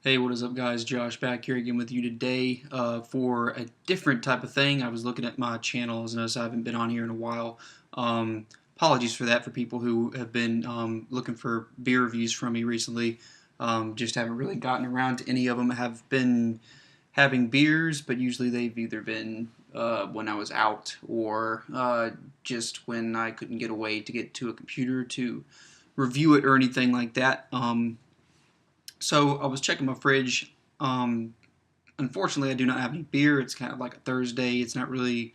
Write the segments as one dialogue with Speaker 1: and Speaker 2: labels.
Speaker 1: Hey, what is up, guys? Josh back here again with you today for a different type of thing. I was looking at my channel, as noticed I haven't been on here in a while. Apologies for that for people who have been looking for beer reviews from me recently. Just haven't really gotten around to any of them. Have been having beers, but usually they've either been when I was out or just when I couldn't get away to get to a computer to review it or anything like that. So I was checking my fridge. Unfortunately, I do not have any beer. It's kind of like a Thursday. It's not really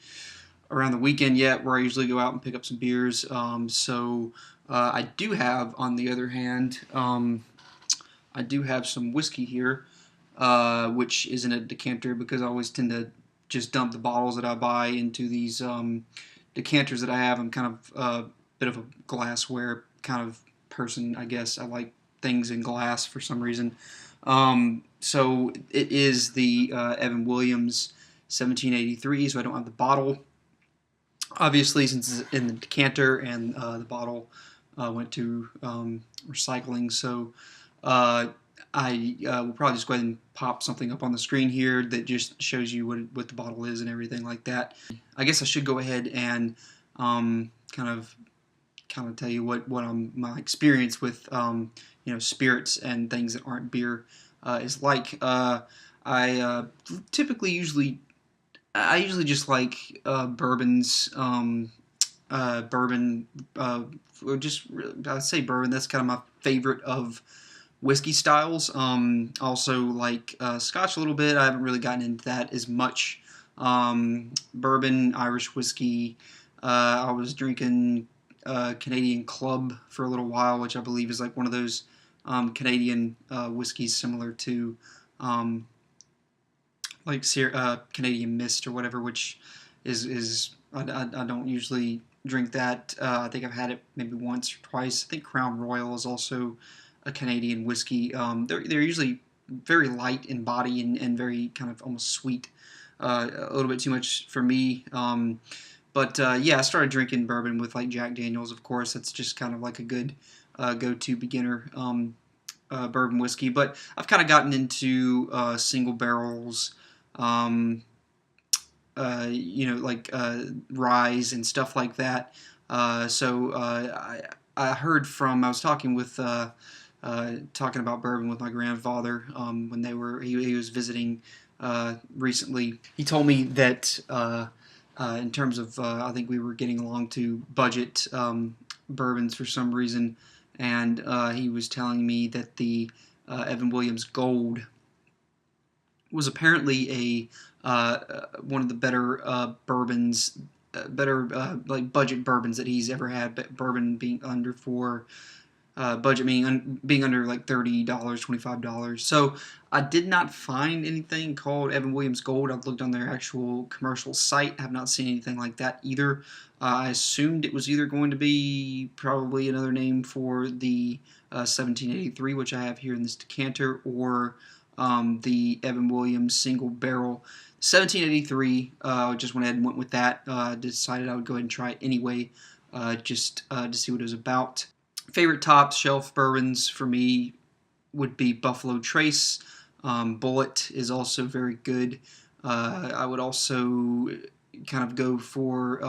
Speaker 1: around the weekend yet where I usually go out and pick up some beers. I do have, on the other hand, I do have some whiskey here, which is in a decanter because I always tend to just dump the bottles that I buy into these decanters that I have. I'm kind of a bit of a glassware kind of person, I guess. I like things in glass for some reason. So it is the Evan Williams 1783, so I don't have the bottle. Obviously, since it's in the decanter and the bottle went to recycling, so I will probably just go ahead and pop something up on the screen here that just shows you what the bottle is and everything like that. I guess I should go ahead and kind of tell you what my experience with spirits and things that aren't beer is like. I typically usually just like bourbons, bourbon, or just I'd say bourbon. That's kind of my favorite of whiskey styles. Also like Scotch a little bit. I haven't really gotten into that as much. Bourbon, Irish whiskey. I was drinking Canadian Club for a little while, which I believe is like one of those Canadian whiskeys similar to like Canadian Mist or whatever, which is I don't usually drink that. I think I've had it maybe once or twice. I think Crown Royal is also a Canadian whiskey. They're usually very light in body and very kind of almost sweet. A little bit too much for me. Yeah, I started drinking bourbon with like Jack Daniels, of course. That's just kind of like a good go-to beginner bourbon whiskey. But I've kind of gotten into single barrels, um, like Rise and stuff like that. I heard from, I was talking with, talking about bourbon with my grandfather when he was visiting recently. He told me that in terms of, I think we were getting along to budget bourbons for some reason, and he was telling me that the Evan Williams Gold was apparently a one of the better bourbons, better like budget bourbons that he's ever had. But bourbon being under for budget being under like $30, $25. So I did not find anything called Evan Williams Gold. I've looked on their actual commercial site. Have not seen anything like that either. I assumed it was either going to be probably another name for the 1783, which I have here in this decanter, or the Evan Williams single barrel 1783. Just went ahead and went with that. Decided I would go ahead and try it anyway, just to see what it was about. Favorite top shelf bourbons for me would be Buffalo Trace. Bullet is also very good. I would also kind of go for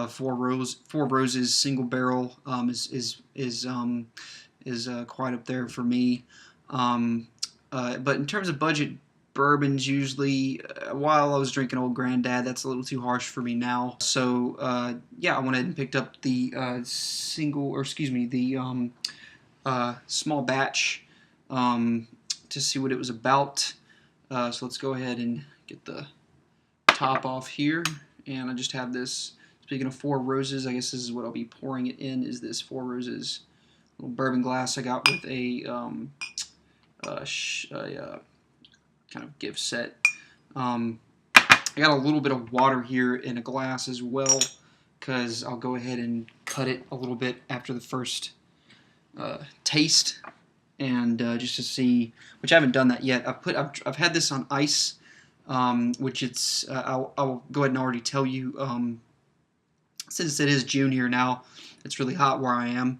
Speaker 1: Four Roses single barrel is quite up there for me. But in terms of budget bourbons, usually while I was drinking Old Granddad, that's a little too harsh for me now. So yeah, I went ahead and picked up the small batch to see what it was about. So let's go ahead and get the top off here, and I just have this. Speaking of Four Roses, I guess this is what I'll be pouring it in. Is this Four Roses little bourbon glass I got with a kind of gift set. I got a little bit of water here in a glass as well, because I'll go ahead and cut it a little bit after the first taste, and just to see, which I haven't done that yet. I've had this on ice, which it's I'll go ahead and already tell you. Since it is June here now, it's really hot where I am.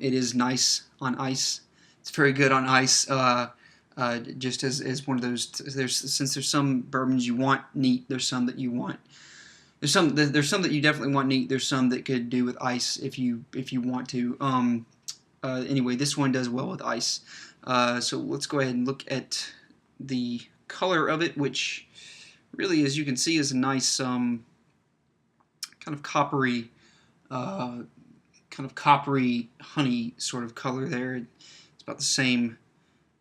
Speaker 1: It is nice on ice. It's very good on ice. just as one of those. Since there's some bourbons you want neat, there's some that you want. There's some that you definitely want neat. There's some that could do with ice if you want to. Anyway, this one does well with ice. So let's go ahead and look at the color of it, which really, as you can see, is a nice kind of coppery, honey sort of color there. It's about the same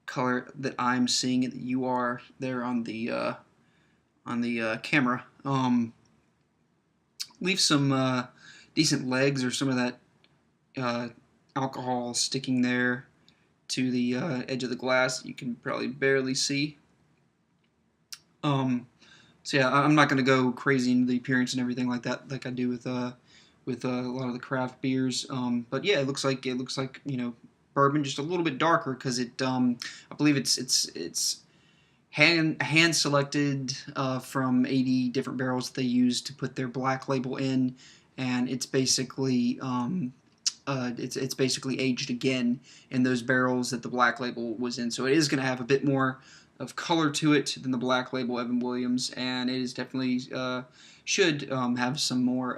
Speaker 1: color that I'm seeing it that you are there on the camera. Leave some decent legs or some of that alcohol sticking there to the edge of the glass. You can probably barely see. So yeah, I'm not going to go crazy into the appearance and everything like that, like I do with a lot of the craft beers. But yeah, it looks like bourbon, just a little bit darker because I believe it's hand selected from 80 different barrels that they use to put their black label in, and it's basically it's basically aged again in those barrels that the black label was in. So it is going to have a bit more of color to it than the black label Evan Williams, and it is definitely should have some more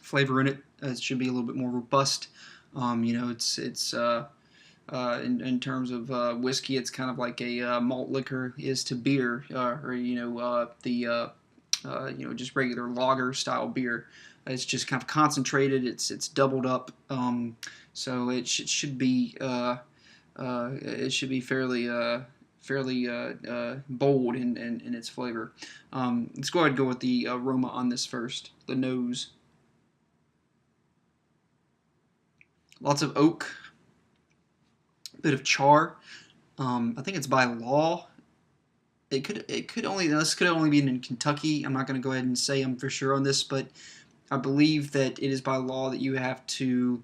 Speaker 1: flavor in it. It should be a little bit more robust. It's in terms of whiskey, it's kind of like a malt liquor is to beer, or just regular lager style beer. It's just kind of concentrated. It's doubled up, so it should be fairly bold in its flavor. Let's go ahead and go with the aroma on this first. The nose. Lots of oak, a bit of char. I think it's by law. This could only be in Kentucky. I'm not going to go ahead and say I'm for sure on this, but I believe that it is by law that you have to,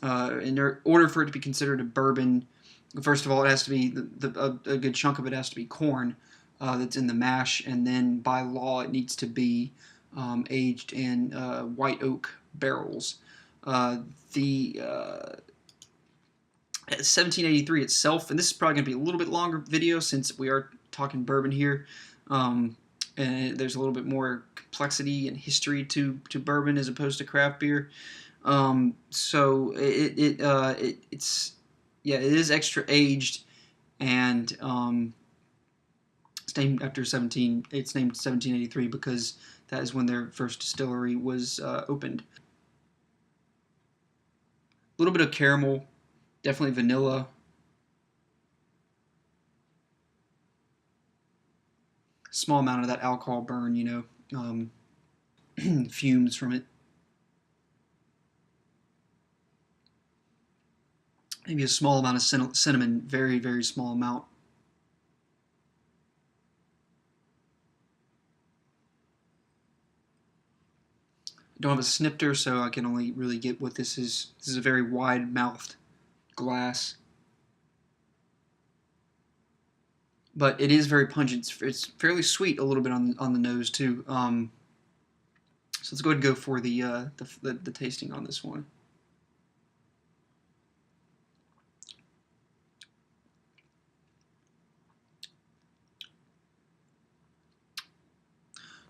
Speaker 1: in order for it to be considered a bourbon, first of all, it has to be a good chunk of it has to be corn that's in the mash, and then by law it needs to be aged in white oak barrels. The 1783 itself, and this is probably going to be a little bit longer video since we are talking bourbon here, and there's a little bit more complexity and history to bourbon as opposed to craft beer. So it is extra aged, and it's named after 17. It's named 1783 because that is when their first distillery was opened. A little bit of caramel, definitely vanilla. Small amount of that alcohol burn, fumes from it. Maybe a small amount of cinnamon, very, very small amount. I don't have a snifter, so I can only really get what this is. This is a very wide-mouthed glass. But it is very pungent. It's fairly sweet a little bit on the nose, too. So let's go ahead and go for the tasting on this one.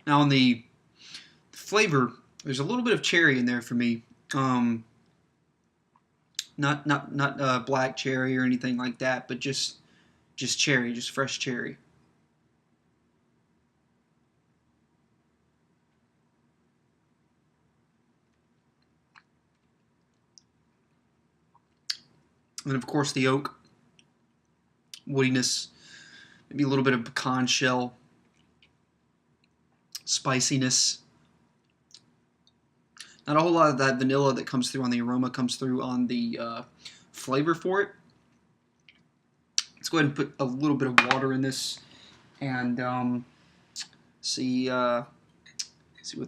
Speaker 1: Now on the flavor, there's a little bit of cherry in there for me. Not black cherry or anything like that, but just cherry, just fresh cherry. And then of course the oak, woodiness, maybe a little bit of pecan shell, spiciness. Not a whole lot of that vanilla that comes through on the aroma comes through on the flavor for it. Let's go ahead and put a little bit of water in this and see what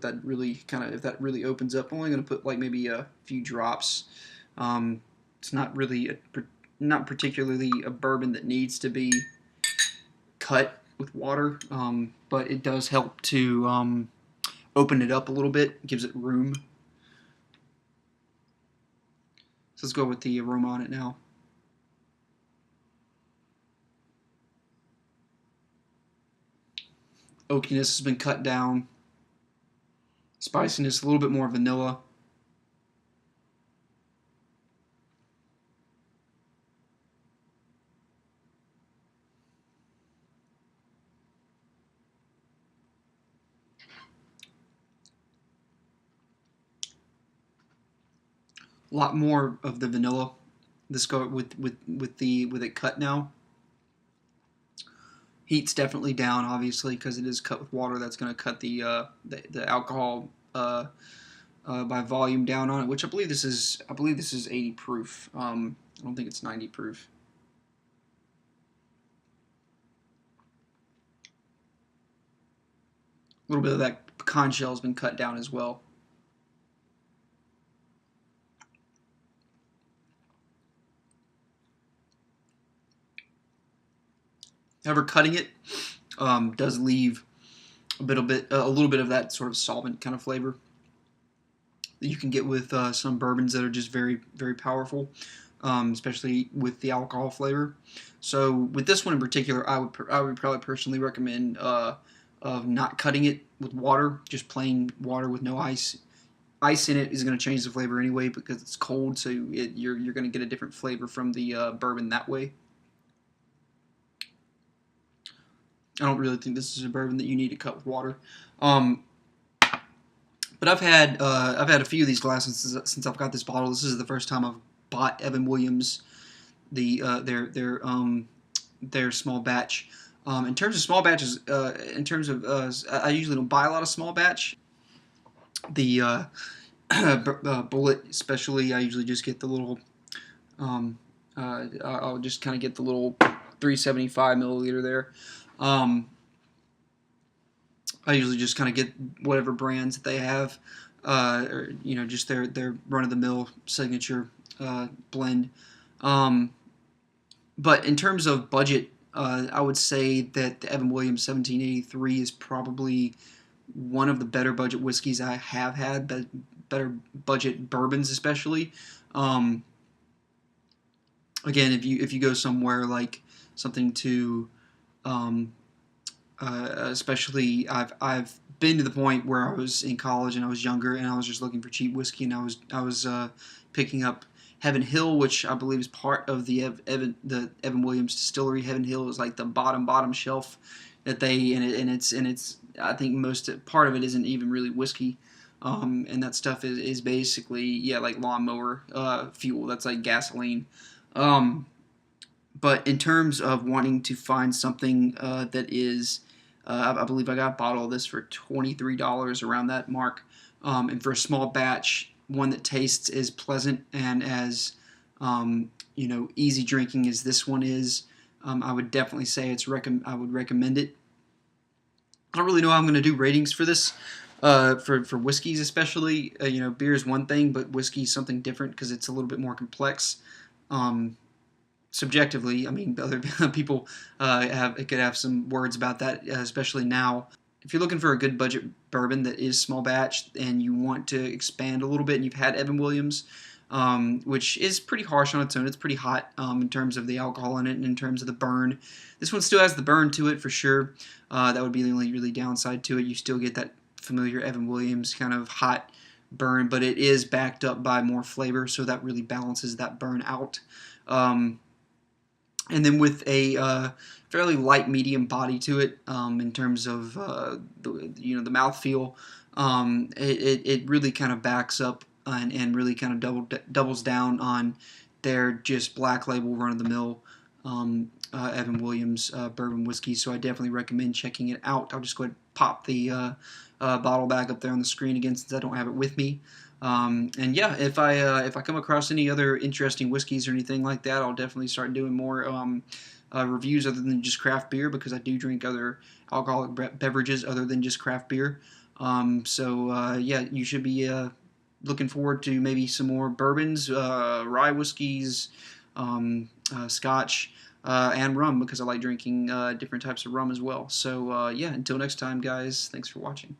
Speaker 1: that really if that really opens up. I'm only going to put like maybe a few drops. It's not really not particularly a bourbon that needs to be cut with water, but it does help to open it up a little bit, gives it room. So let's go with the aroma on it now. Oakiness has been cut down. Spiciness, a little bit more vanilla. A lot more of the vanilla. This go with it cut now. Heat's definitely down, obviously, because it is cut with water. That's going to cut the alcohol by volume down on it. Which I believe this is 80 proof. I don't think it's 90 proof. A little bit of that pecan shell has been cut down as well. However, cutting it does leave a little bit of that sort of solvent kind of flavor that you can get with some bourbons that are just very, very powerful, especially with the alcohol flavor. So with this one in particular, I would probably personally recommend of not cutting it with water, just plain water with no ice. Ice in it is going to change the flavor anyway because it's cold, so you're going to get a different flavor from the bourbon that way. I don't really think this is a bourbon that you need to cut with water. But I've had a few of these glasses since I've got this bottle. This is the first time I've bought Evan Williams, their small batch. In terms of small batches, I usually don't buy a lot of small batch. The Bullet, especially, I usually just get the little. I'll just kind of get the little 375 milliliter there. I usually just kind of get whatever brands that they have, or just their run-of-the-mill signature blend. But in terms of budget, I would say that the Evan Williams 1783 is probably one of the better budget whiskeys I have had, but better budget bourbons especially. Again, if you go somewhere like something to especially I've been to the point where I was in college and I was younger and I was just looking for cheap whiskey, and I was picking up Heaven Hill, which I believe is part of the Evan Williams distillery. Heaven Hill is like the bottom shelf that they and it's I think most part of it isn't even really whiskey, and that stuff is basically like lawnmower fuel. That's like gasoline. But in terms of wanting to find something that is, I believe I got a bottle of this for $23 around that mark, and for a small batch, one that tastes as pleasant and as easy drinking as this one is, I would definitely say I would recommend it. I don't really know how I'm going to do ratings for this. For whiskeys especially, beer is one thing, but whiskey is something different because it's a little bit more complex. Subjectively, I mean, other people could have some words about that, especially now. If you're looking for a good budget bourbon that is small batch and you want to expand a little bit, and you've had Evan Williams, which is pretty harsh on its own. It's pretty hot in terms of the alcohol in it and in terms of the burn. This one still has the burn to it for sure. That would be the only really downside to it. You still get that familiar Evan Williams kind of hot burn, but it is backed up by more flavor, so that really balances that burn out. And then with a fairly light medium body to it, in terms of the mouthfeel, it really kind of backs up and really kind of doubles down on their just black label run of the mill Evan Williams bourbon whiskey. So I definitely recommend checking it out. I'll just go ahead and pop the bottle back up there on the screen again since I don't have it with me. And yeah, if I come across any other interesting whiskeys or anything like that, I'll definitely start doing more reviews other than just craft beer, because I do drink other alcoholic beverages other than just craft beer. Yeah, you should be looking forward to maybe some more bourbons, rye whiskeys, scotch, and rum, because I like drinking different types of rum as well. So yeah, until next time, guys, thanks for watching.